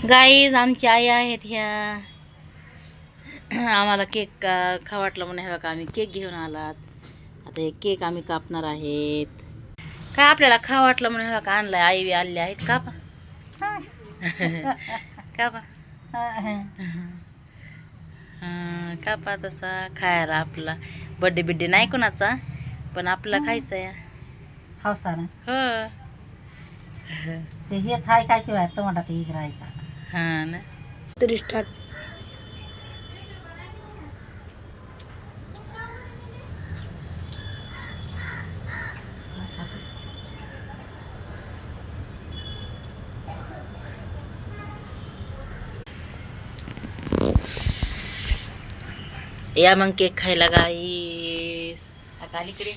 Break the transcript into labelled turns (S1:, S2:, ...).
S1: Guys आमची आई आहेत ह्या. आम्हाला केक खा वाटलं म्हणून हे बघा आम्ही केक घेऊन आलात. आता हे केक आम्ही कापणार आहेत. काय आपल्याला खा वाटलं म्हणून हे बघा आणलाय. आई बी आले आहेत कापा. कापा कापा तसा खायला. आपला बड्डे बिड्डे नाही कोणाचा, पण आपला खायचा या
S2: हौसानं.
S1: हो.
S2: ते हेच हाय काय किंवा टमाटा ते राहायचा.
S1: हा ना. तरी स्टार्ट. या मग केक खायला गाईस. आता अलीकडे